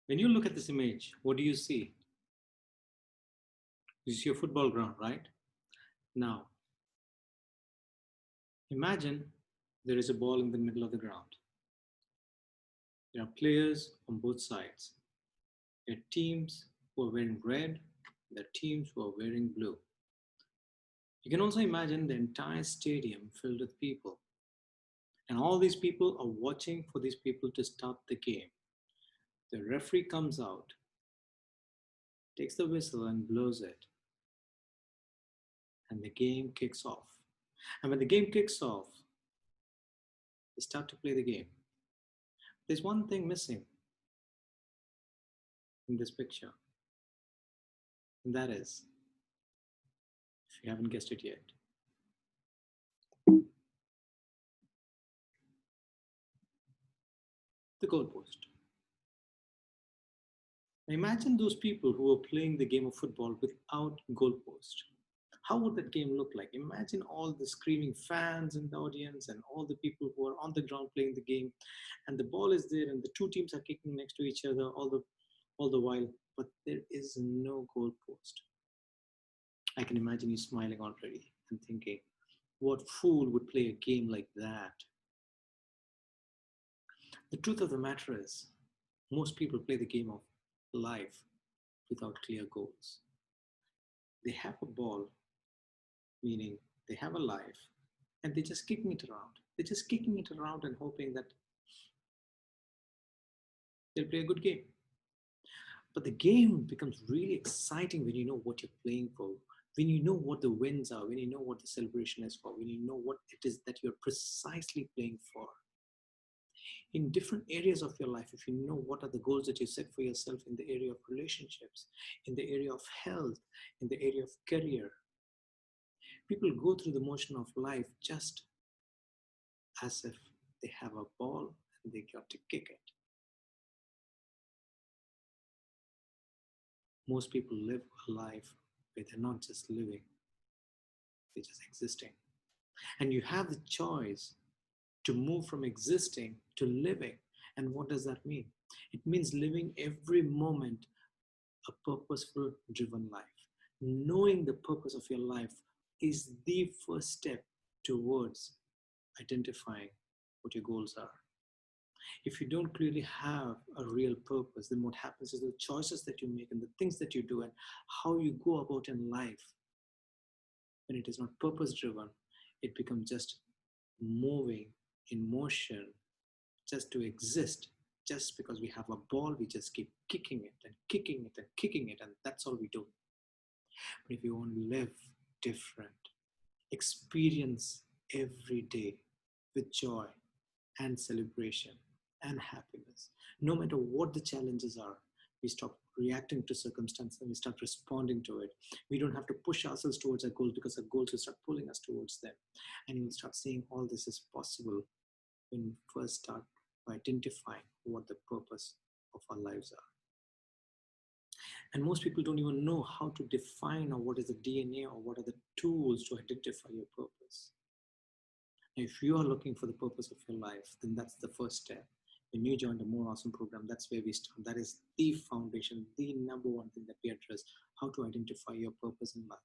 When you look at this image, what do you see? You see a football ground, right? Now, imagine there is a ball in the middle of the ground. There are players on both sides. There are teams who are wearing red, there are teams who are wearing blue. You can also imagine the entire stadium filled with people. And all these people are watching for these people to start the game. The referee comes out, takes the whistle and blows it, and the game kicks off. And when the game kicks off, they start to play the game. There's one thing missing in this picture, and that is, if you haven't guessed it yet, the goalpost. Now imagine those people who are playing the game of football without goalpost. How would that game look like? Imagine all the screaming fans in the audience and all the people who are on the ground playing the game, and the ball is there, and the two teams are kicking next to each other all the while, but there is no goalpost. I can imagine you smiling already and thinking, what fool would play a game like that? The truth of the matter is, most people play the game of life without clear goals. They have a ball, meaning they have a life, and they're just kicking it around. They're just kicking it around and hoping that they'll play a good game. But the game becomes really exciting when you know what you're playing for, when you know what the wins are, when you know what the celebration is for, when you know what it is that you're precisely playing for. In different areas of your life, if you know what are the goals that you set for yourself in the area of relationships, in the area of health, in the area of career, people go through the motion of life just as if they have a ball and they got to kick it. Most people live a life where they're not just living, they're just existing. And you have the choice to move from existing to living. And what does that mean? It means living every moment a purposeful, driven life. Knowing the purpose of your life is the first step towards identifying what your goals are. If you don't clearly have a real purpose, then what happens is the choices that you make and the things that you do and how you go about in life, when it is not purpose driven, it becomes just moving in motion just to exist. Just because we have a ball, we just keep kicking it and kicking it and kicking it, and that's all we do. But if you want to live different, experience every day with joy and celebration and happiness, no matter what the challenges are, we stop reacting to circumstances and we start responding to it. We don't have to push ourselves towards our goals because our goals will start pulling us towards them. And you'll start seeing all this is possible when we first start by identifying what the purpose of our lives are. And most people don't even know how to define or what is the DNA or what are the tools to identify your purpose. If you are looking for the purpose of your life, then that's the first step. When you join the More Awesome program, that's where we start. That is the foundation, the number one thing that we address, how to identify your purpose in life.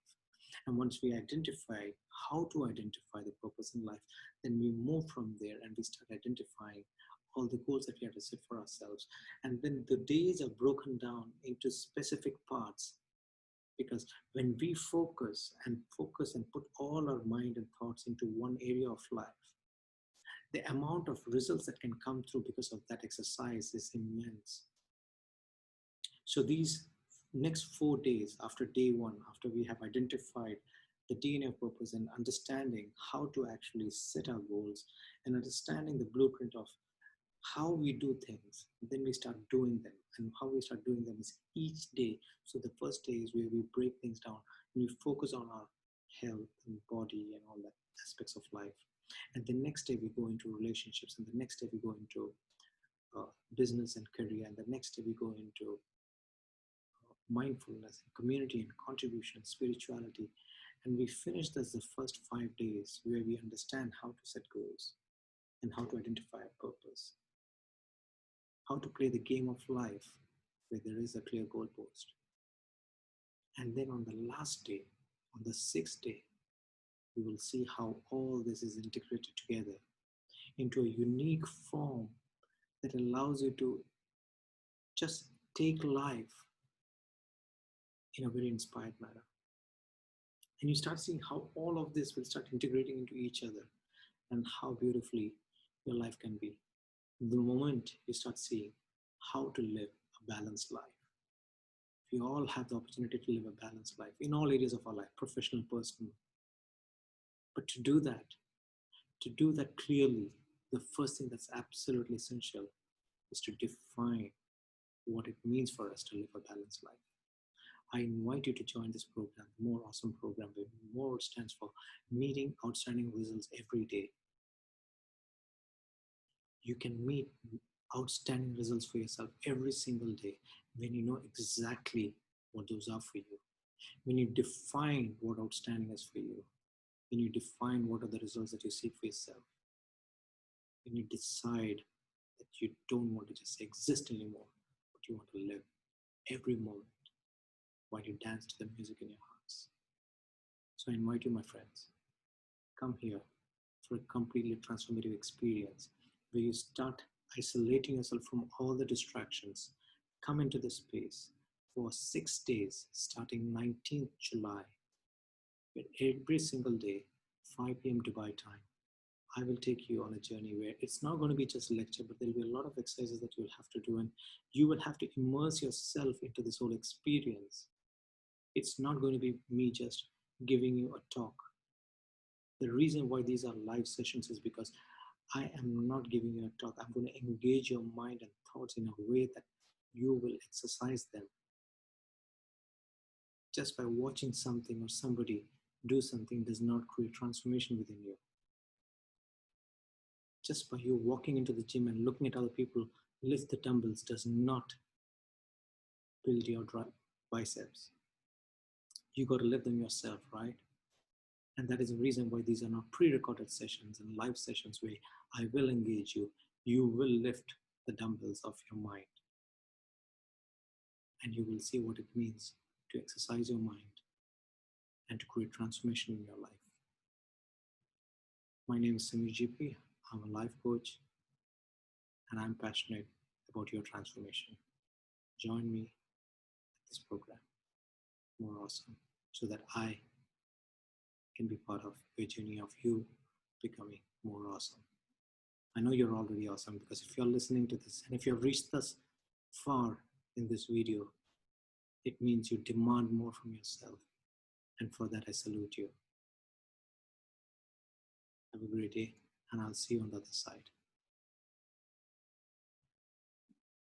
And once we identify how to identify the purpose in life, then we move from there and we start identifying all the goals that we have to set for ourselves. And then the days are broken down into specific parts, because when we focus and put all our mind and thoughts into one area of life, the amount of results that can come through because of that exercise is immense. So these next 4 days after day one, after we have identified the DNA of purpose and understanding how to actually set our goals and understanding the blueprint of how we do things, then we start doing them. And how we start doing them is each day. So the first day is where we break things down and we focus on our health and body and all that aspects of life. And the next day we go into relationships, and the next day we go into business and career, and the next day we go into mindfulness and community and contribution and spirituality. And we finish this the first 5 days where we understand how to set goals and how to identify a purpose, how to play the game of life where there is a clear goalpost. And then on the last day, on the sixth day, you will see how all this is integrated together into a unique form that allows you to just take life in a very inspired manner. And you start seeing how all of this will start integrating into each other and how beautifully your life can be. The moment you start seeing how to live a balanced life. We all have the opportunity to live a balanced life in all areas of our life, professional, personal. But to do that clearly, the first thing that's absolutely essential is to define what it means for us to live a balanced life. I invite you to join this program, the More Awesome program, where MORE stands for Meeting Outstanding Results Every Day. You can meet outstanding results for yourself every single day when you know exactly what those are for you. When you define what outstanding is for you, when you define what are the results that you seek for yourself, when you decide that you don't want to just exist anymore, but you want to live every moment while you dance to the music in your hearts. So I invite you, my friends, come here for a completely transformative experience where you start isolating yourself from all the distractions. Come into this space for 6 days starting 19th July. Every single day, 5 p.m. Dubai time, I will take you on a journey where it's not going to be just a lecture, but there'll be a lot of exercises that you'll have to do, and you will have to immerse yourself into this whole experience. It's not going to be me just giving you a talk. The reason why these are live sessions is because I am not giving you a talk. I'm going to engage your mind and thoughts in a way that you will exercise them. Just by watching something or somebody do something does not create transformation within you. Just by you walking into the gym and looking at other people lift the dumbbells does not build your biceps. You got to live them yourself, right? And that is the reason why these are not pre-recorded sessions and live sessions where I will engage you. You will lift the dumbbells of your mind. And you will see what it means to exercise your mind and to create transformation in your life. My name is Samir GP. I'm a life coach and I'm passionate about your transformation. Join me at this program, More Awesome, so that I can be part of your journey of you becoming more awesome. I know you're already awesome because if you're listening to this and if you've reached this far in this video, it means you demand more from yourself. And for that, I salute you. Have a great day, and I'll see you on the other side.